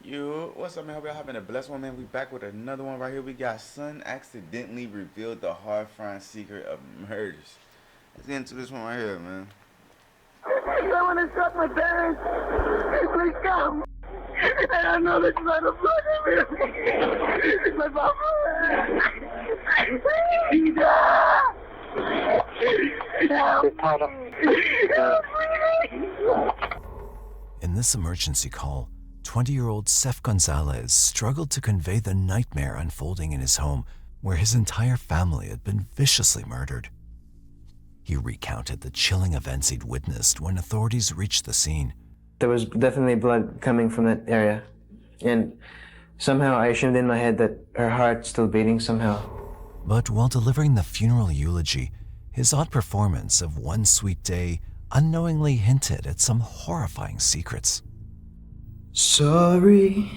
Yo, what's up, man? Hope y'all having a blessed one, man. We back with another one right here. We got son accidentally revealed the horrifying secret of murders. Let's get into this one right here, man. Someone has shot my parents. Please come. I don't know this motherfucker. It's my papa. In this emergency call, 20-year-old Seth Gonzalez struggled to convey the nightmare unfolding in his home where his entire family had been viciously murdered. He recounted the chilling events he'd witnessed when authorities reached the scene. There was definitely blood coming from that area, and somehow I assumed in my head that her heart's still beating somehow. But while delivering the funeral eulogy, his odd performance of One Sweet Day unknowingly hinted at some horrifying secrets. Sorry,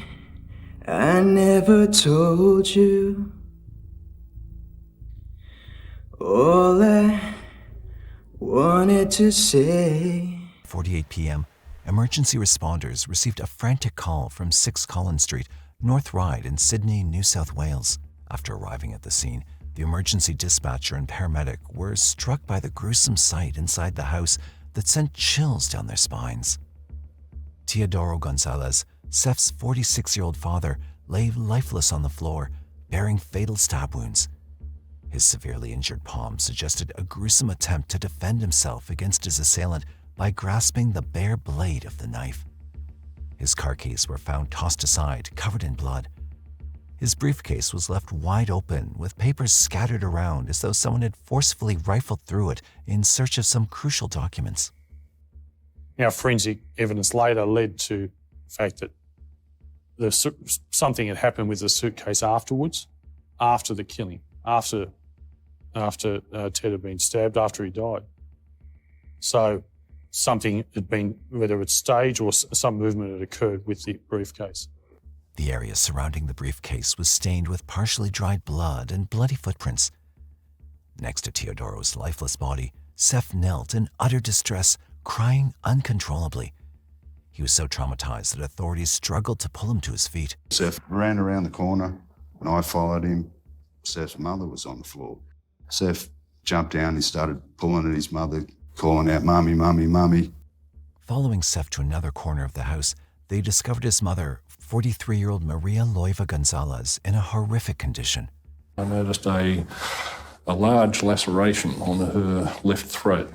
I never told you all I wanted to say. 48 p.m., emergency responders received a frantic call from 6 Collins Street, North Ryde in Sydney, New South Wales. After arriving at the scene, the emergency dispatcher and paramedic were struck by the gruesome sight inside the house that sent chills down their spines. Teodoro Gonzalez, Seth's 46-year-old father, lay lifeless on the floor, bearing fatal stab wounds. His severely injured palm suggested a gruesome attempt to defend himself against his assailant by grasping the bare blade of the knife. His car keys were found tossed aside, covered in blood. His briefcase was left wide open, with papers scattered around as though someone had forcefully rifled through it in search of some crucial documents. Now, forensic evidence later led to the fact that something had happened with the suitcase afterwards, after the killing, after Ted had been stabbed, after he died. So something had been, whether it's staged or some movement had occurred with the briefcase. The area surrounding the briefcase was stained with partially dried blood and bloody footprints. Next to Teodoro's lifeless body, Seth knelt in utter distress, crying uncontrollably. He was so traumatized that authorities struggled to pull him to his feet. Seth ran around the corner and I followed him. Seth's mother was on the floor. Seth jumped down and started pulling at his mother, calling out, "Mummy, mummy, mummy." Following Seth to another corner of the house, they discovered his mother, 43-year-old Maria Loiva Gonzalez, in a horrific condition. I noticed a large laceration on her left throat,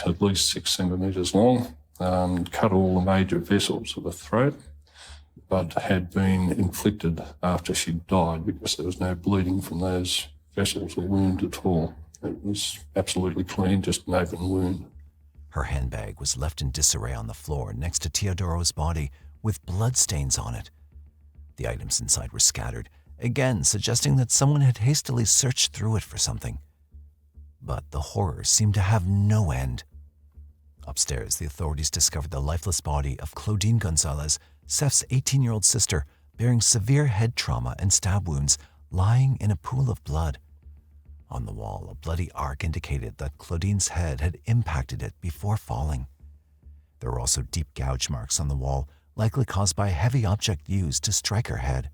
at least 6 centimetres long, cut all the major vessels of the throat, but had been inflicted after she died because there was no bleeding from those vessels or wound at all. It was absolutely clean, just an open wound. Her handbag was left in disarray on the floor next to Teodoro's body, with bloodstains on it. The items inside were scattered, again suggesting that someone had hastily searched through it for something. But the horror seemed to have no end. Upstairs, the authorities discovered the lifeless body of Claudine Gonzalez, Seth's 18-year-old sister, bearing severe head trauma and stab wounds, lying in a pool of blood. On the wall, a bloody arc indicated that Claudine's head had impacted it before falling. There were also deep gouge marks on the wall, likely caused by a heavy object used to strike her head.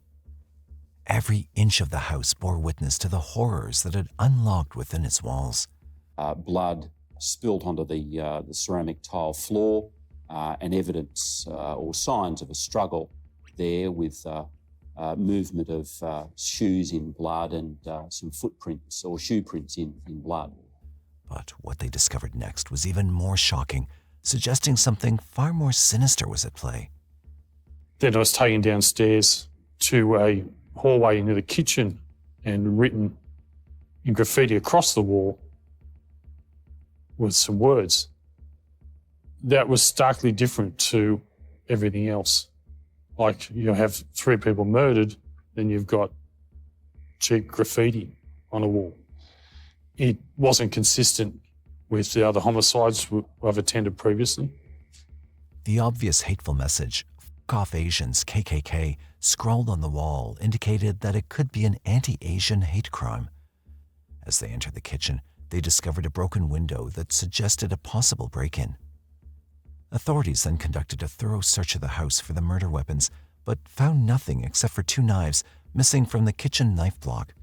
Every inch of the house bore witness to the horrors that had unlocked within its walls. Blood spilt onto the ceramic tile floor, and evidence or signs of a struggle there with movement of shoes in blood and some footprints or shoe prints in blood. But what they discovered next was even more shocking, suggesting something far more sinister was at play. Then I was taken downstairs to a hallway into the kitchen and written in graffiti across the wall with some words. That was starkly different to everything else. Like, you have 3 people murdered, then you've got cheap graffiti on a wall. It wasn't consistent with the other homicides I've attended previously. The obvious hateful message, "F off Asians, KKK," scrawled on the wall indicated that it could be an anti-Asian hate crime. As they entered the kitchen, they discovered a broken window that suggested a possible break-in. Authorities then conducted a thorough search of the house for the murder weapons, but found nothing except for 2 knives missing from the kitchen knife block.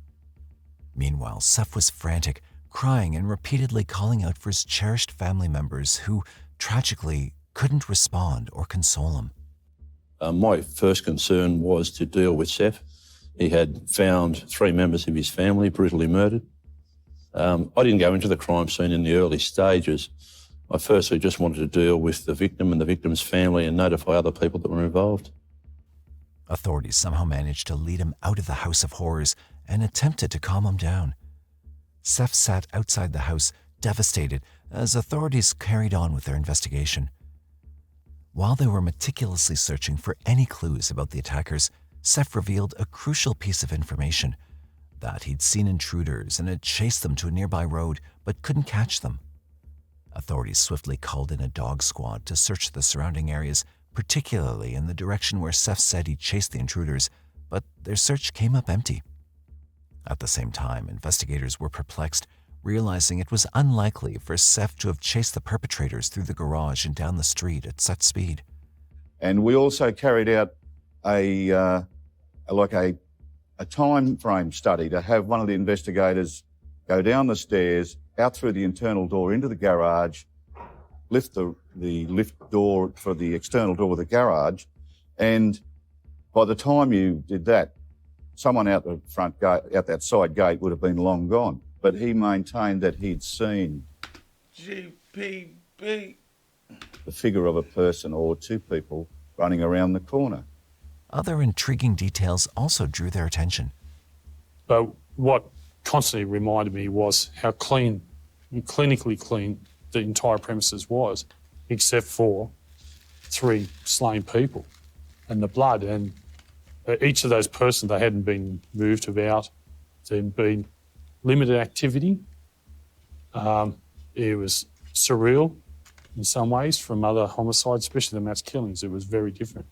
Meanwhile, Seth was frantic, crying and repeatedly calling out for his cherished family members who, tragically, couldn't respond or console him. My first concern was to deal with Seth. He had found 3 members of his family brutally murdered. I didn't go into the crime scene in the early stages. I firstly just wanted to deal with the victim and the victim's family and notify other people that were involved. Authorities somehow managed to lead him out of the house of horrors and attempted to calm him down. Seth sat outside the house, devastated, as authorities carried on with their investigation. While they were meticulously searching for any clues about the attackers, Seth revealed a crucial piece of information: that he'd seen intruders and had chased them to a nearby road, but couldn't catch them. Authorities swiftly called in a dog squad to search the surrounding areas, particularly in the direction where Seth said he'd chased the intruders, but their search came up empty. At the same time, investigators were perplexed, realizing it was unlikely for Seth to have chased the perpetrators through the garage and down the street at such speed. And we also carried out a time frame study to have one of the investigators go down the stairs, out through the internal door into the garage, lift the lift door for the external door of the garage, and by the time you did that, someone out the front gate, out that side gate, would have been long gone. But he maintained that he'd seen GPB. the figure of a person or 2 people running around the corner. Other intriguing details also drew their attention. But what constantly reminded me was how clean, clinically clean, the entire premises was, except for 3 slain people and the blood. And each of those persons, they hadn't been moved about. There'd been limited activity. It was surreal in some ways from other homicides, especially the mass killings. It was very different.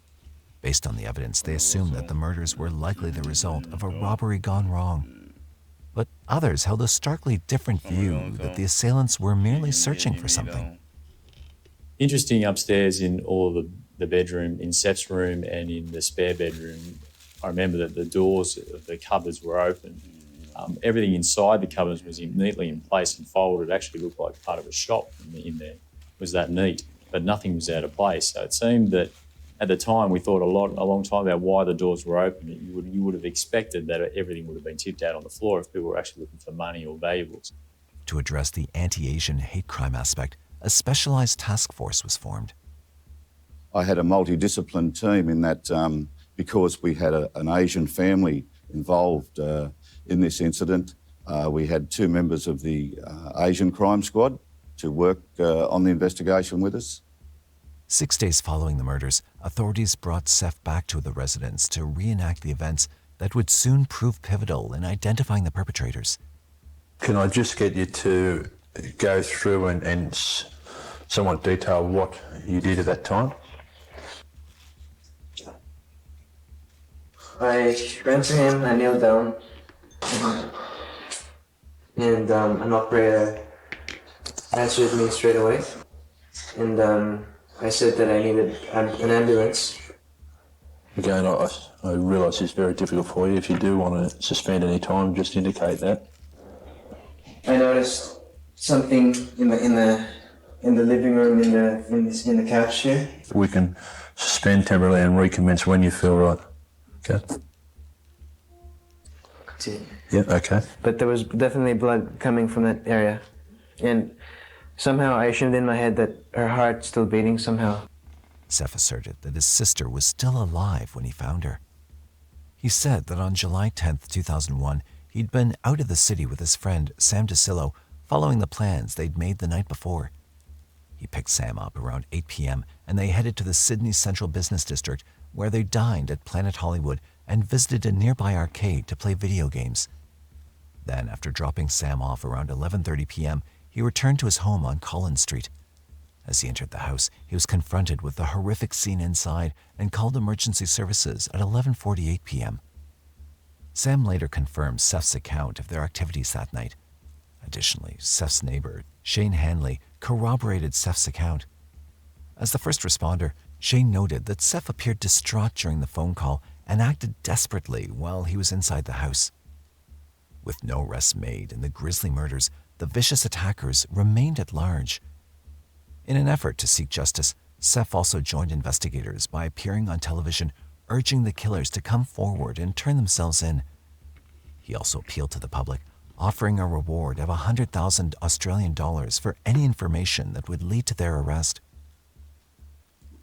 Based on the evidence, they assumed that the murders were likely the result of a robbery gone wrong. But others held a starkly different view, that the assailants were merely searching for something. Interesting, upstairs in all of the bedroom, in Seth's room and in the spare bedroom, I remember that the doors of the cupboards were open. Everything inside the cupboards was neatly in place and folded. It actually looked like part of a shop in there. It was that neat, but nothing was out of place. So it seemed that at the time we thought a long time about why the doors were open. You would have expected that everything would have been tipped out on the floor if people were actually looking for money or valuables. To address the anti-Asian hate crime aspect, a specialized task force was formed. I had a multidiscipline team in that because we had an Asian family involved in this incident. We had 2 members of the Asian crime squad to work on the investigation with us. 6 days following the murders, authorities brought Seth back to the residence to reenact the events that would soon prove pivotal in identifying the perpetrators. Can I just get you to go through and somewhat detail what you did at that time? I ran to him, I kneeled down, and an operator answered me straight away. And I said that I needed an ambulance. Again, I realise it's very difficult for you. If you do want to suspend any time, just indicate that. I noticed something in the living room in the couch here. We can suspend temporarily and recommence when you feel right. Okay. Yeah. Okay. But there was definitely blood coming from that area, and somehow I assumed in my head that her heart still beating somehow. Seth asserted that his sister was still alive when he found her. He said that on July 10th, 2001, he'd been out of the city with his friend Sam DeCillo, following the plans they'd made the night before. He picked Sam up around 8 p.m. and they headed to the Sydney Central Business District, where they dined at Planet Hollywood and visited a nearby arcade to play video games. Then, after dropping Sam off around 11:30 p.m., he returned to his home on Collins Street. As he entered the house, he was confronted with the horrific scene inside and called emergency services at 11:48 p.m. Sam later confirmed Seth's account of their activities that night. Additionally, Seth's neighbor, Shane Hanley, corroborated Seth's account. As the first responder, Shane noted that Seth appeared distraught during the phone call and acted desperately while he was inside the house. With no arrests made in the grisly murders, the vicious attackers remained at large. In an effort to seek justice, Seth also joined investigators by appearing on television urging the killers to come forward and turn themselves in. He also appealed to the public, offering a reward of 100,000 Australian dollars for any information that would lead to their arrest.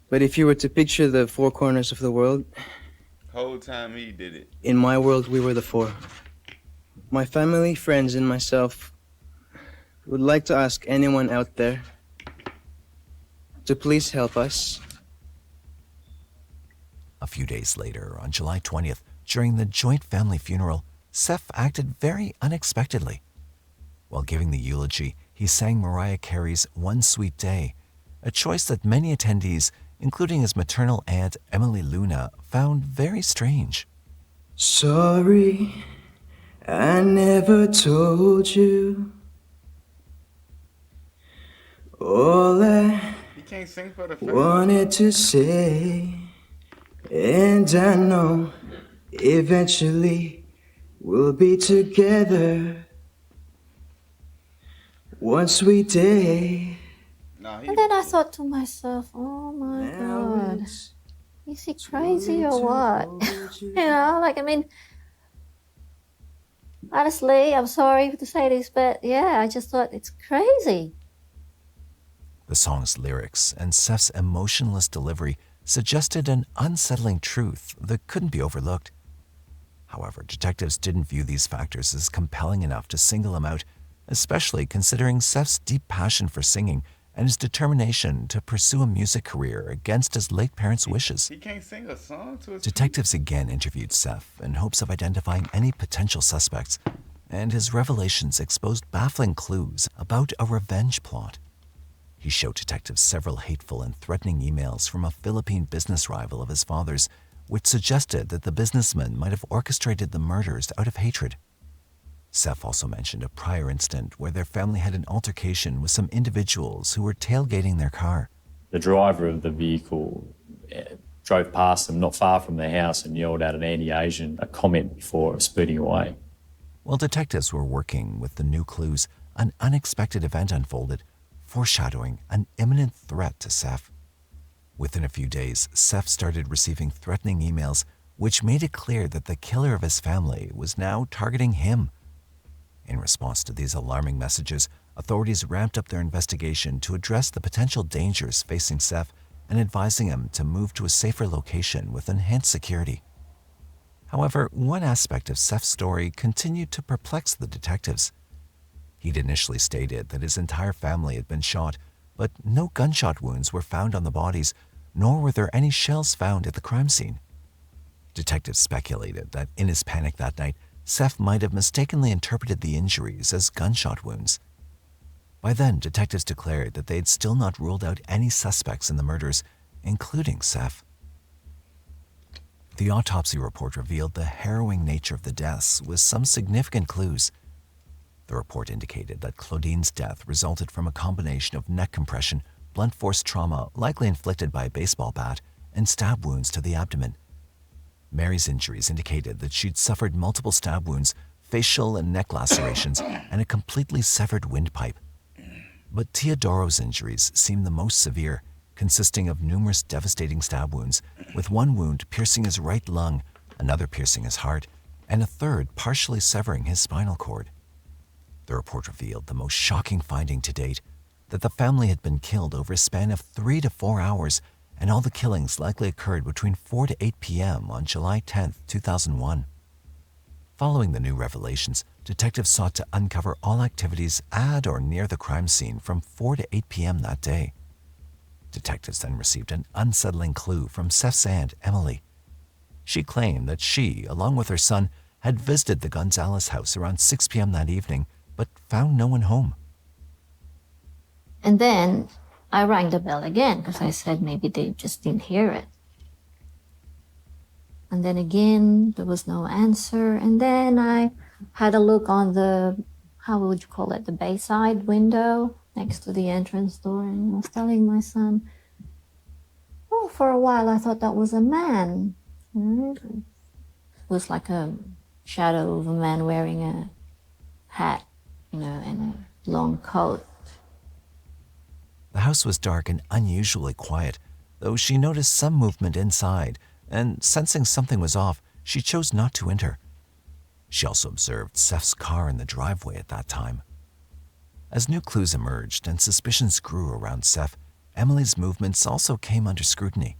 But if you were to picture the four corners of the world, Whole time he did it. in my world we were the four. My family, friends, and myself would like to ask anyone out there to please help us. A few days later, on July 20th, during the joint family funeral, Seth acted very unexpectedly. While giving the eulogy, he sang Mariah Carey's One Sweet Day, a choice that many attendees, including his maternal aunt Emily Luna, found very strange. Sorry, I never told you. All I He can't sing for the family. wanted to say, and I know eventually we'll be together. One sweet day. And then I thought to myself, oh my God, is he crazy or what? You know, like, I mean, honestly, I'm sorry to say this, but yeah, I just thought it's crazy. The song's lyrics and Seth's emotionless delivery suggested an unsettling truth that couldn't be overlooked. However, detectives didn't view these factors as compelling enough to single him out, especially considering Seth's deep passion for singing and his determination to pursue a music career against his late parents' wishes. He can't sing a song to his Detectives again interviewed Seth in hopes of identifying any potential suspects, and his revelations exposed baffling clues about a revenge plot. He showed detectives several hateful and threatening emails from a Philippine business rival of his father's, which suggested that the businessman might have orchestrated the murders out of hatred. Seth also mentioned a prior incident where their family had an altercation with some individuals who were tailgating their car. The driver of the vehicle drove past them not far from their house and yelled out an anti-Asian comment before speeding away. While detectives were working with the new clues, an unexpected event unfolded, foreshadowing an imminent threat to Seth. Within a few days, Seth started receiving threatening emails, which made it clear that the killer of his family was now targeting him. In response to these alarming messages, authorities ramped up their investigation to address the potential dangers facing Seth and advising him to move to a safer location with enhanced security. However, one aspect of Seth's story continued to perplex the detectives. He'd initially stated that his entire family had been shot, but no gunshot wounds were found on the bodies, nor were there any shells found at the crime scene. Detectives speculated that in his panic that night, Seth might have mistakenly interpreted the injuries as gunshot wounds. By then, detectives declared that they had still not ruled out any suspects in the murders, including Seth. The autopsy report revealed the harrowing nature of the deaths with some significant clues. The report indicated that Claudine's death resulted from a combination of neck compression, blunt force trauma likely inflicted by a baseball bat, and stab wounds to the abdomen. Mary's injuries indicated that she'd suffered multiple stab wounds, facial and neck lacerations, and a completely severed windpipe. But Teodoro's injuries seemed the most severe, consisting of numerous devastating stab wounds, with one wound piercing his right lung, another piercing his heart, and a third partially severing his spinal cord. The report revealed the most shocking finding to date, that the family had been killed over a span of 3 to 4 hours, and all the killings likely occurred between 4 to 8 p.m. on July 10, 2001. Following the new revelations, detectives sought to uncover all activities at or near the crime scene from 4 to 8 p.m. that day. Detectives then received an unsettling clue from Seth's aunt, Emily. She claimed that she, along with her son, had visited the Gonzalez house around 6 p.m. that evening, but found no one home. And then I rang the bell again because I said maybe they just didn't hear it. And then again, there was no answer. And then I had a look on the, how would you call it, the bayside window next to the entrance door. And I was telling my son, Oh, for a while I thought that was a man. It was like a shadow of a man wearing a hat, and a long coat. The house was dark and unusually quiet, though she noticed some movement inside, and sensing something was off, she chose not to enter. She also observed Seth's car in the driveway at that time. As new clues emerged and suspicions grew around Seth, Emily's movements also came under scrutiny.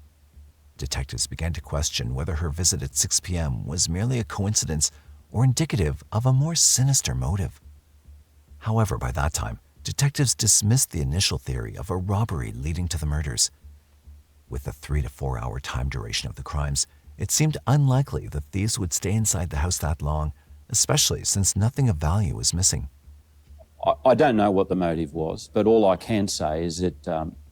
Detectives began to question whether her visit at 6 p.m. was merely a coincidence or indicative of a more sinister motive. However, by that time, detectives dismissed the initial theory of a robbery leading to the murders. With the 3 to 4 hour time duration of the crimes, it seemed unlikely that thieves would stay inside the house that long, especially since nothing of value was missing. I don't know what the motive was, but all I can say is that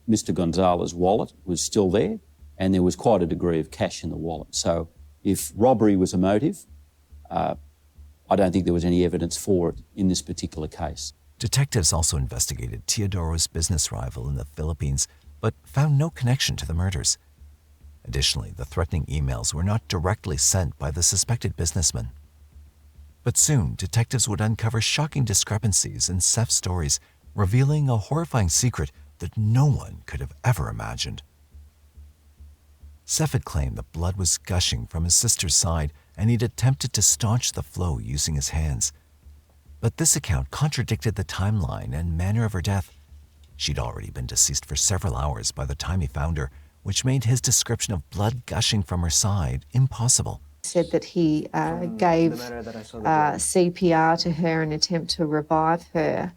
Mr. Gonzalez's wallet was still there, and there was quite a degree of cash in the wallet. So if robbery was a motive, I don't think there was any evidence for it in this particular case. Detectives also investigated Teodoro's business rival in the Philippines, but found no connection to the murders. Additionally, the threatening emails were not directly sent by the suspected businessman. But soon, detectives would uncover shocking discrepancies in Seth's stories, revealing a horrifying secret that no one could have ever imagined. Seth had claimed that blood was gushing from his sister's side, and he'd attempted to staunch the flow using his hands. But this account contradicted the timeline and manner of her death. She'd already been deceased for several hours by the time he found her, which made his description of blood gushing from her side impossible. Said that he gave CPR to her in an attempt to revive her,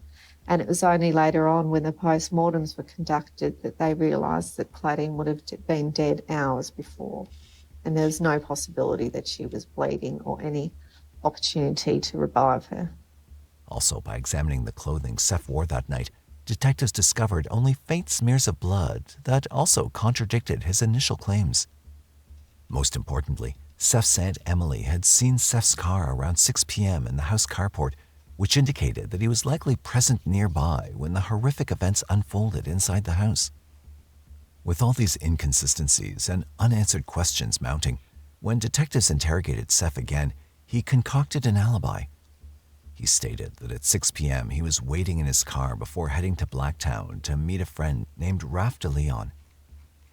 and it was only later on when the postmortems were conducted that they realised that Claudine would have been dead hours before, and there was no possibility that she was bleeding or any opportunity to revive her. Also, by examining the clothing Seth wore that night, detectives discovered only faint smears of blood that also contradicted his initial claims. Most importantly, Seth's Aunt Emily had seen Seth's car around 6 p.m. in the house carport, which indicated that he was likely present nearby when the horrific events unfolded inside the house. With all these inconsistencies and unanswered questions mounting, when detectives interrogated Seth again, he concocted an alibi. He stated that at 6 p.m. he was waiting in his car before heading to Blacktown to meet a friend named Raph de Leon.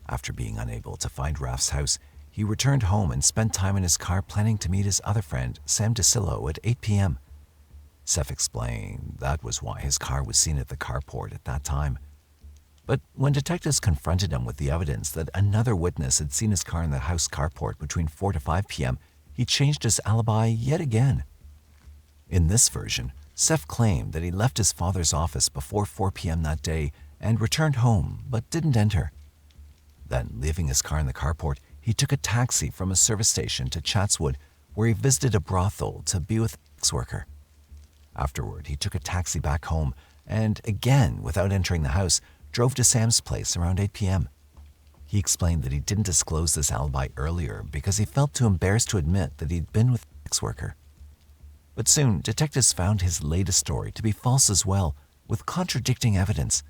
After being unable to find Raph's house, he returned home and spent time in his car planning to meet his other friend, Sam DeCillo, at 8 p.m. Seth explained that was why his car was seen at the carport at that time. But when detectives confronted him with the evidence that another witness had seen his car in the house carport between 4 to 5 p.m., he changed his alibi yet again. In this version, Seth claimed that he left his father's office before 4 p.m. that day and returned home but didn't enter. Then, leaving his car in the carport, he took a taxi from a service station to Chatswood, where he visited a brothel to be with an ex-worker. Afterward, he took a taxi back home and, again without entering the house, drove to Sam's place around 8 p.m. He explained that he didn't disclose this alibi earlier because he felt too embarrassed to admit that he'd been with an ex-worker. But soon, detectives found his latest story to be false as well, with contradicting evidence.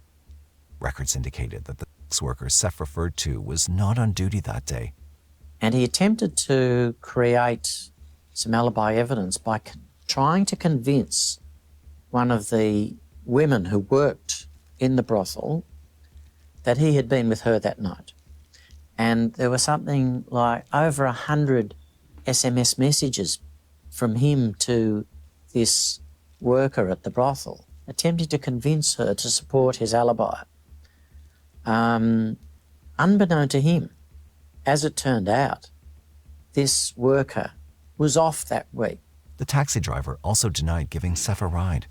Records indicated that the ex-worker Seth referred to was not on duty that day. And he attempted to create some alibi evidence by trying to convince one of the women who worked in the brothel that he had been with her that night. And there were something like over 100 SMS messages from him to this worker at the brothel, attempting to convince her to support his alibi. Unbeknown to him, as it turned out, this worker was off that week. The taxi driver also denied giving Seth a ride.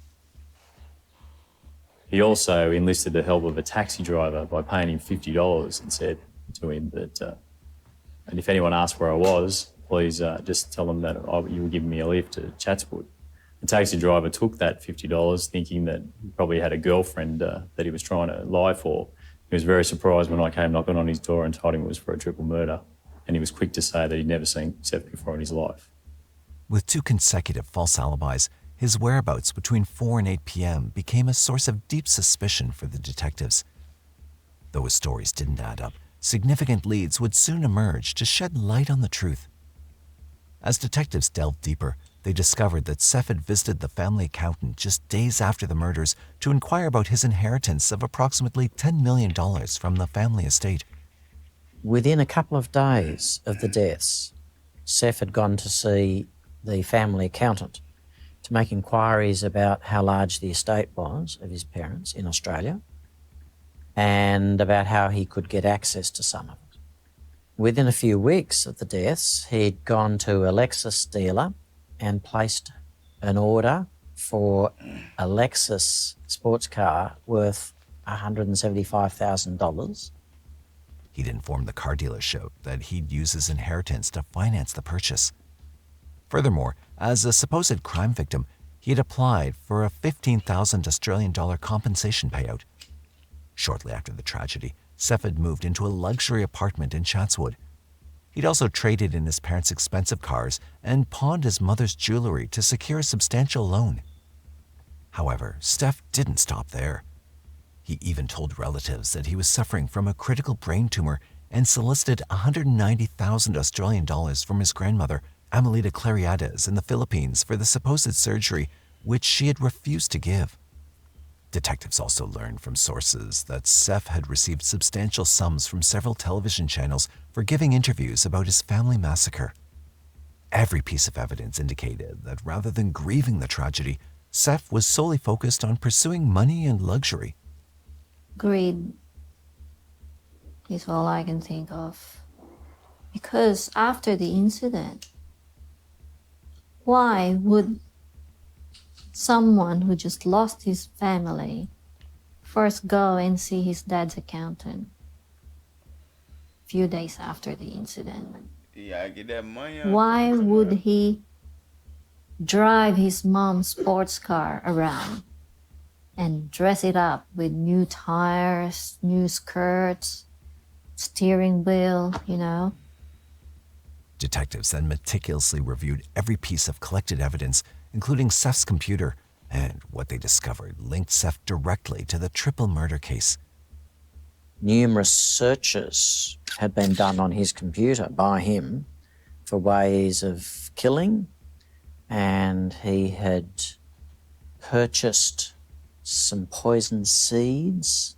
He also enlisted the help of a taxi driver by paying him $50 and said to him that, and if anyone asked where I was, please just tell them that you were giving me a lift to Chatswood. The taxi driver took that $50 thinking that he probably had a girlfriend that he was trying to lie for. He was very surprised when I came knocking on his door and told him it was for a triple murder. And he was quick to say that he'd never seen Seth before in his life. With 2 consecutive false alibis, his whereabouts between 4 and 8 p.m. became a source of deep suspicion for the detectives. Though his stories didn't add up, significant leads would soon emerge to shed light on the truth. As detectives delved deeper, they discovered that Seth had visited the family accountant just days after the murders to inquire about his inheritance of approximately $10 million from the family estate. Within a couple of days of the deaths, Seth had gone to see the family accountant to make inquiries about how large the estate was of his parents in Australia and about how he could get access to some of it. Within a few weeks of the deaths, he'd gone to a Lexus dealer and placed an order for a Lexus sports car worth $175,000. He'd informed the car dealership that he'd use his inheritance to finance the purchase. Furthermore, as a supposed crime victim, he had applied for a $15,000 Australian dollar compensation payout. Shortly after the tragedy, Seth had moved into a luxury apartment in Chatswood. He'd also traded in his parents' expensive cars and pawned his mother's jewelry to secure a substantial loan. However, Steph didn't stop there. He even told relatives that he was suffering from a critical brain tumor and solicited 190,000 Australian dollars from his grandmother, Amelita Clariades, in the Philippines for the supposed surgery, which she had refused to give. Detectives also learned from sources that Seth had received substantial sums from several television channels for giving interviews about his family massacre. Every piece of evidence indicated that rather than grieving the tragedy, Seth was solely focused on pursuing money and luxury. Greed is all I can think of. Because after the incident, why would someone who just lost his family first go and see his dad's accountant a few days after the incident? Yeah, I get that money. Why would he drive his mom's sports car around and dress it up with new tires, new skirts, steering wheel, you know? Detectives then meticulously reviewed every piece of collected evidence, including Seth's computer, and what they discovered linked Seth directly to the triple murder case. Numerous searches had been done on his computer by him for ways of killing, and he had purchased some poison seeds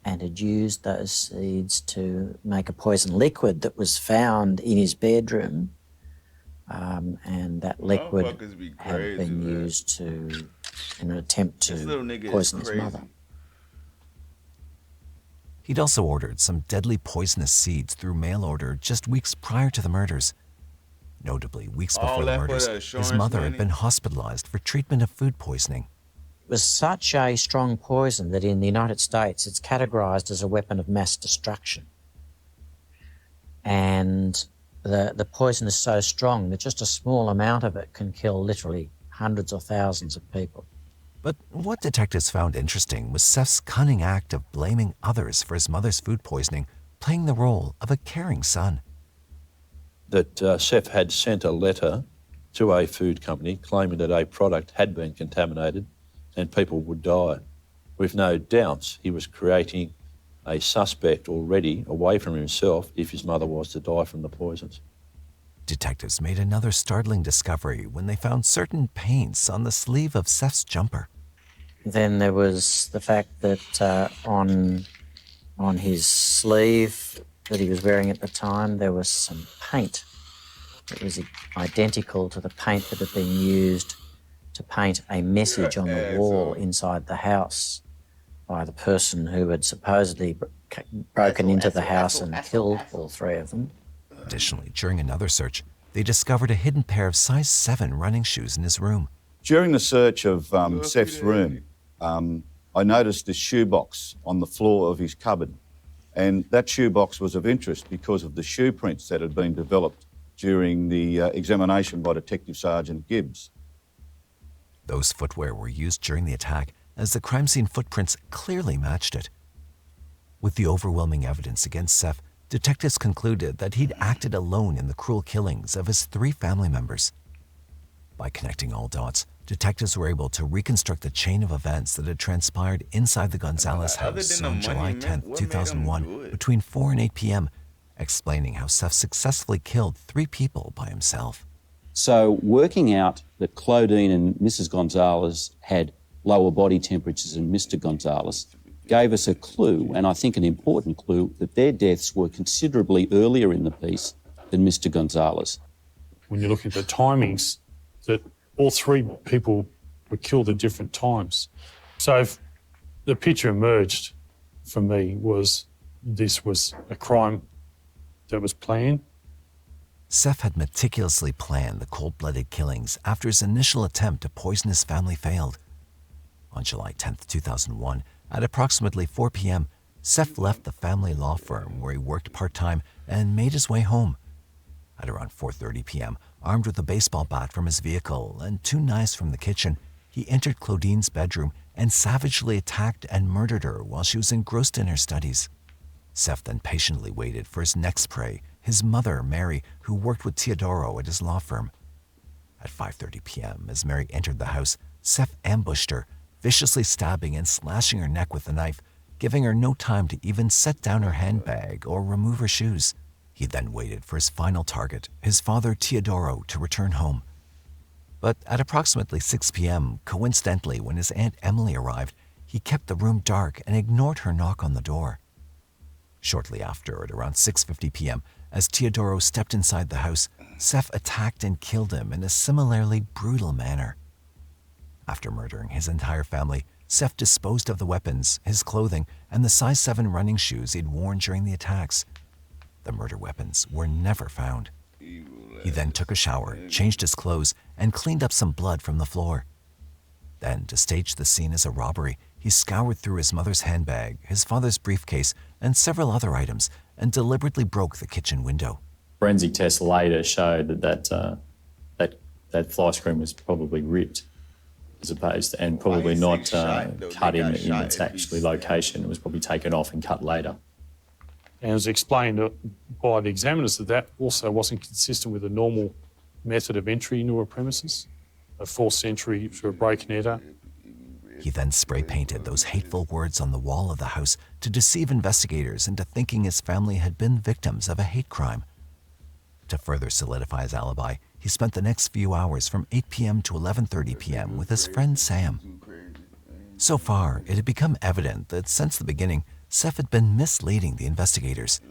and had used those seeds to make a poison liquid that was found in his bedroom, and that liquid had been used in an attempt to poison his mother. He'd also ordered some deadly poisonous seeds through mail order just weeks prior to the murders. Notably, weeks before the murders, his mother had been hospitalized for treatment of food poisoning. It was such a strong poison that in the United States it's categorized as a weapon of mass destruction. And the poison is so strong that just a small amount of it can kill literally hundreds or thousands of people. But what detectives found interesting was Seth's cunning act of blaming others for his mother's food poisoning, playing the role of a caring son. That Seth had sent a letter to a food company claiming that a product had been contaminated and people would die. With no doubts, he was creating a suspect already away from himself if his mother was to die from the poisons. Detectives made another startling discovery when they found certain paints on the sleeve of Seth's jumper. Then there was the fact that on his sleeve that he was wearing at the time, there was some paint that was identical to the paint that had been used to paint a message on the wall inside the house by the person who had supposedly broken into the house and killed all three of them. Additionally, during another search, they discovered a hidden pair of size 7 running shoes in his room. During the search of Seth's room, I noticed this shoebox on the floor of his cupboard. And that shoebox was of interest because of the shoe prints that had been developed during the examination by Detective Sergeant Gibbs. Those footwear were used during the attack, as the crime scene footprints clearly matched it. With the overwhelming evidence against Seth, detectives concluded that he'd acted alone in the cruel killings of his 3 family members. By connecting all dots, detectives were able to reconstruct the chain of events that had transpired inside the Gonzalez house on July 10, 2001, between 4 and 8 p.m., explaining how Seth successfully killed 3 people by himself. So working out that Claudine and Mrs. Gonzalez had lower body temperatures than Mr. Gonzalez gave us a clue, and I think an important clue, that their deaths were considerably earlier in the piece than Mr. Gonzalez. When you look at the timings, that all 3 people were killed at different times. So if the picture emerged for me was this was a crime that was planned. Seth had meticulously planned the cold-blooded killings after his initial attempt to poison his family failed. On July 10, 2001, at approximately 4 p.m., Seth left the family law firm where he worked part-time and made his way home. At around 4:30 p.m., armed with a baseball bat from his vehicle and 2 knives from the kitchen, he entered Claudine's bedroom and savagely attacked and murdered her while she was engrossed in her studies. Seth then patiently waited for his next prey, his mother, Mary, who worked with Teodoro at his law firm. At 5:30 p.m., as Mary entered the house, Seth ambushed her, viciously stabbing and slashing her neck with the knife, giving her no time to even set down her handbag or remove her shoes. He then waited for his final target, his father Teodoro, to return home. But at approximately 6 p.m., coincidentally when his Aunt Emily arrived, he kept the room dark and ignored her knock on the door. Shortly after, at around 6:50 p.m., as Teodoro stepped inside the house, Seth attacked and killed him in a similarly brutal manner. After murdering his entire family, Seth disposed of the weapons, his clothing, and the size 7 running shoes he'd worn during the attacks. The murder weapons were never found. He then took a shower, changed his clothes, and cleaned up some blood from the floor. Then, to stage the scene as a robbery, he scoured through his mother's handbag, his father's briefcase, and several other items, and deliberately broke the kitchen window. Forensic tests later showed that fly screen was probably ripped, as opposed to, and probably not cut in its actually location. It was probably taken off and cut later. And it was explained by the examiners that also wasn't consistent with the normal method of entry into a premises, a forced entry through a break and enter. He then spray painted those hateful words on the wall of the house to deceive investigators into thinking his family had been victims of a hate crime. To further solidify his alibi, he spent the next few hours from 8 p.m. to 11:30 p.m. with his friend Sam. So far, it had become evident that since the beginning, Seth had been misleading the investigators.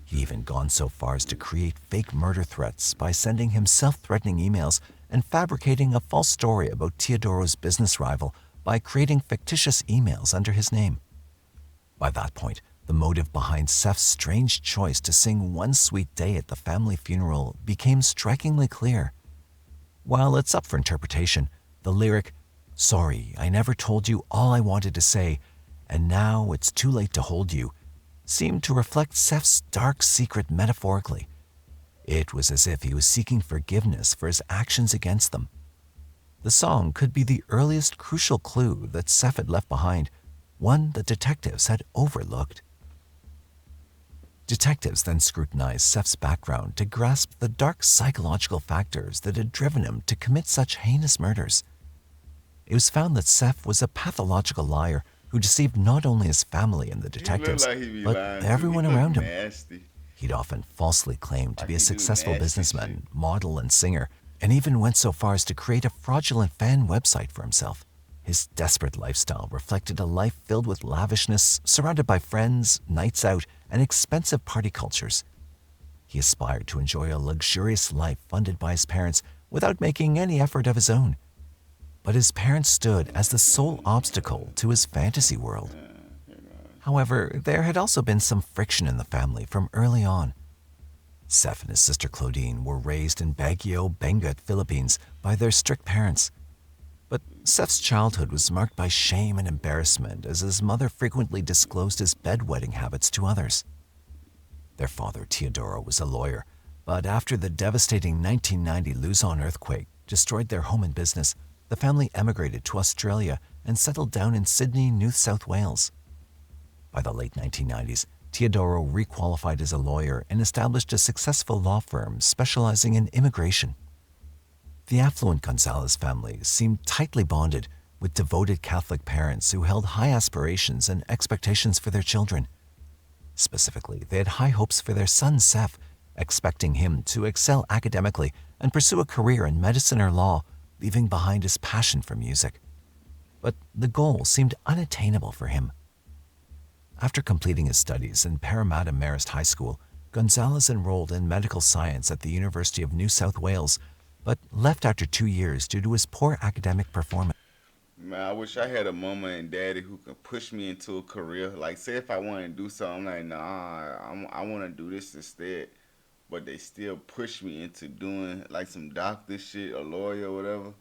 He'd even gone so far as to create fake murder threats by sending him self-threatening emails and fabricating a false story about Teodoro's business rival by creating fictitious emails under his name. By that point, the motive behind Seth's strange choice to sing One Sweet Day at the family funeral became strikingly clear. While it's up for interpretation, the lyric, "Sorry, I never told you all I wanted to say, and now it's too late to hold you," seemed to reflect Seth's dark secret metaphorically. It was as if he was seeking forgiveness for his actions against them. The song could be the earliest crucial clue that Seth had left behind, one that detectives had overlooked. Detectives then scrutinized Seth's background to grasp the dark psychological factors that had driven him to commit such heinous murders. It was found that Seth was a pathological liar who deceived not only his family and the detectives, but everyone around him. He'd often falsely claimed to be a successful businessman, model, and singer, and even went so far as to create a fraudulent fan website for himself. His desperate lifestyle reflected a life filled with lavishness, surrounded by friends, nights out, and expensive party cultures. He aspired to enjoy a luxurious life funded by his parents without making any effort of his own. But his parents stood as the sole obstacle to his fantasy world. However, there had also been some friction in the family from early on. Seth and his sister Claudine were raised in Baguio, Benguet, Philippines by their strict parents. But Seth's childhood was marked by shame and embarrassment as his mother frequently disclosed his bedwetting habits to others. Their father, Teodoro, was a lawyer, but after the devastating 1990 Luzon earthquake destroyed their home and business, the family emigrated to Australia and settled down in Sydney, New South Wales. By the late 1990s, Teodoro requalified as a lawyer and established a successful law firm specializing in immigration. The affluent Gonzalez family seemed tightly bonded with devoted Catholic parents who held high aspirations and expectations for their children. Specifically, they had high hopes for their son Seth, expecting him to excel academically and pursue a career in medicine or law, leaving behind his passion for music. But the goal seemed unattainable for him. After completing his studies in Parramatta Marist High School, Gonzalez enrolled in medical science at the University of New South Wales, but left after 2 years due to his poor academic performance. Man, I wish I had a mama and daddy who could push me into a career. Like, say if I wanted to do something, I'm like, nah, I want to do this instead. But they still push me into doing, like, some doctor shit, a lawyer or whatever.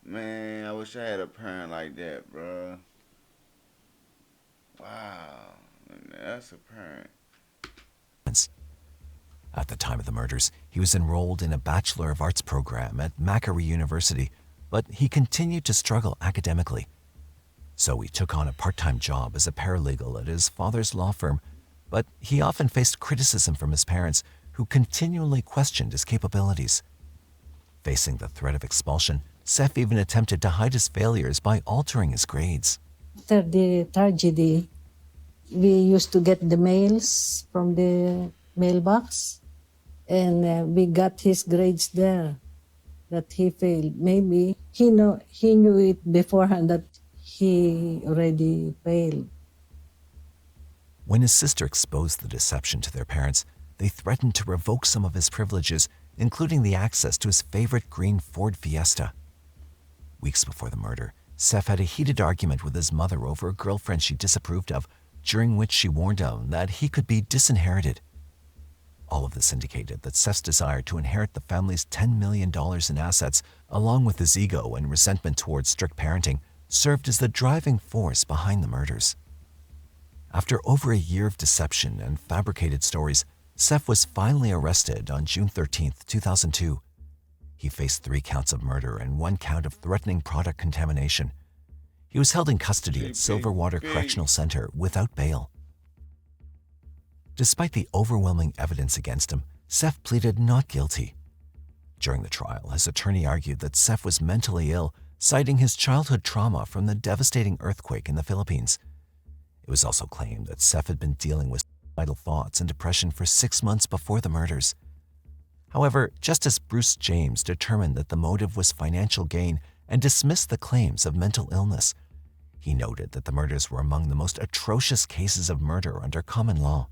Man, I wish I had a parent like that, bro. Wow. Man, that's a parent. At the time of the murders, he was enrolled in a Bachelor of Arts program at Macquarie University, but he continued to struggle academically. So he took on a part-time job as a paralegal at his father's law firm, but he often faced criticism from his parents, who continually questioned his capabilities. Facing the threat of expulsion, Seth even attempted to hide his failures by altering his grades. After the tragedy, we used to get the mails from the mailbox, and we got his grades there that he failed. Maybe he knew it beforehand that he already failed. When his sister exposed the deception to their parents, they threatened to revoke some of his privileges, including the access to his favorite green Ford Fiesta. Weeks before the murder, Seth had a heated argument with his mother over a girlfriend she disapproved of, during which she warned him that he could be disinherited. All of this indicated that Seth's desire to inherit the family's $10 million in assets, along with his ego and resentment towards strict parenting, served as the driving force behind the murders. After over a year of deception and fabricated stories, Seth was finally arrested on June 13, 2002. He faced 3 counts of murder and 1 count of threatening product contamination. He was held in custody at Silverwater Correctional Center without bail. Despite the overwhelming evidence against him, Seth pleaded not guilty. During the trial, his attorney argued that Seth was mentally ill, citing his childhood trauma from the devastating earthquake in the Philippines. It was also claimed that Seth had been dealing with suicidal thoughts and depression for 6 months before the murders. However, Justice Bruce James determined that the motive was financial gain and dismissed the claims of mental illness. He noted that the murders were among the most atrocious cases of murder under common law.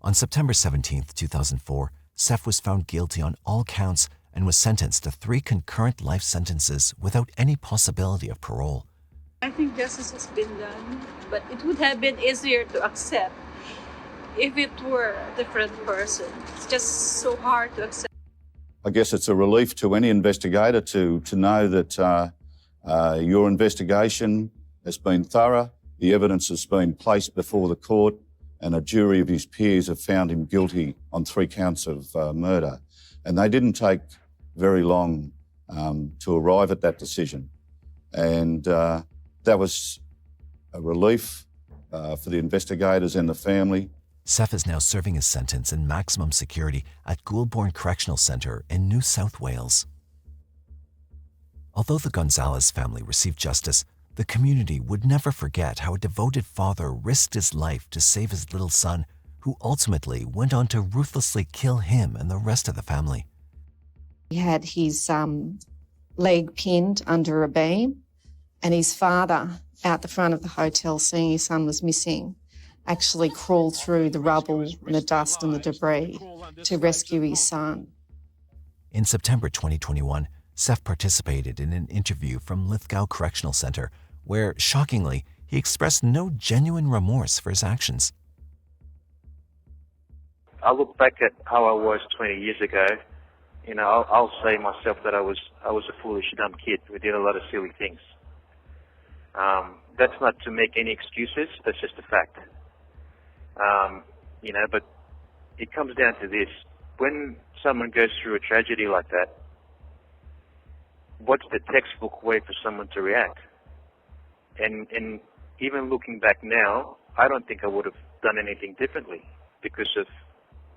On September 17, 2004, Seth was found guilty on all counts and was sentenced to 3 concurrent life sentences without any possibility of parole. I think justice has been done, but it would have been easier to accept if it were a different person. It's just so hard to accept. I guess it's a relief to any investigator to know that your investigation has been thorough, the evidence has been placed before the court, and a jury of his peers have found him guilty on 3 counts of murder. And they didn't take very long to arrive at that decision. And that was a relief for the investigators and the family. Seth is now serving his sentence in maximum security at Goulburn Correctional Centre in New South Wales. Although the Gonzalez family received justice, the community would never forget how a devoted father risked his life to save his little son, who ultimately went on to ruthlessly kill him and the rest of the family. He had his leg pinned under a beam, and his father, out the front of the hotel, seeing his son was missing, actually crawled through the rubble and the dust and the debris to rescue his son. In September 2021, Seth participated in an interview from Lithgow Correctional Centre where, shockingly, he expressed no genuine remorse for his actions. I look back at how I was 20 years ago. You know, I'll say myself that I was a foolish, dumb kid who did a lot of silly things. That's not to make any excuses. That's just a fact. You know, but it comes down to this: when someone goes through a tragedy like that, what's the textbook way for someone to react? And even looking back now, I don't think I would have done anything differently because of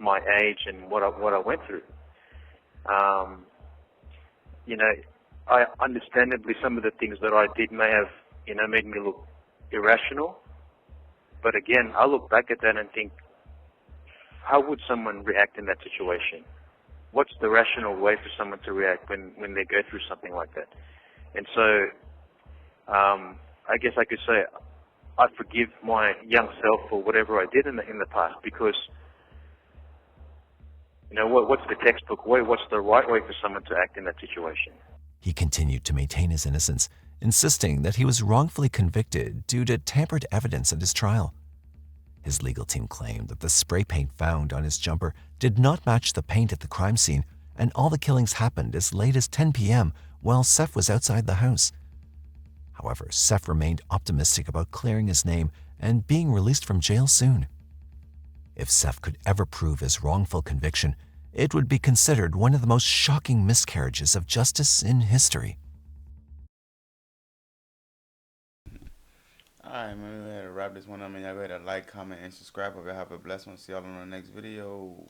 my age and what I went through. you know, I understandably some of the things that I did may have, you know, made me look irrational. But again, I look back at that and think, how would someone react in that situation? What's the rational way for someone to react when they go through something like that? And so, I guess I could say I forgive my young self for whatever I did in the past, because, you know, what's the textbook way? What's the right way for someone to act in that situation? He continued to maintain his innocence, insisting that he was wrongfully convicted due to tampered evidence at his trial. His legal team claimed that the spray paint found on his jumper did not match the paint at the crime scene, and all the killings happened as late as 10 p.m. while Seth was outside the house. However, Seth remained optimistic about clearing his name and being released from jail soon. If Seth could ever prove his wrongful conviction, it would be considered one of the most shocking miscarriages of justice in history. Alright, man, we had to wrap this one up, and y'all go ahead and like, comment, and subscribe. Hope y'all have a blessed one. See y'all on the next video.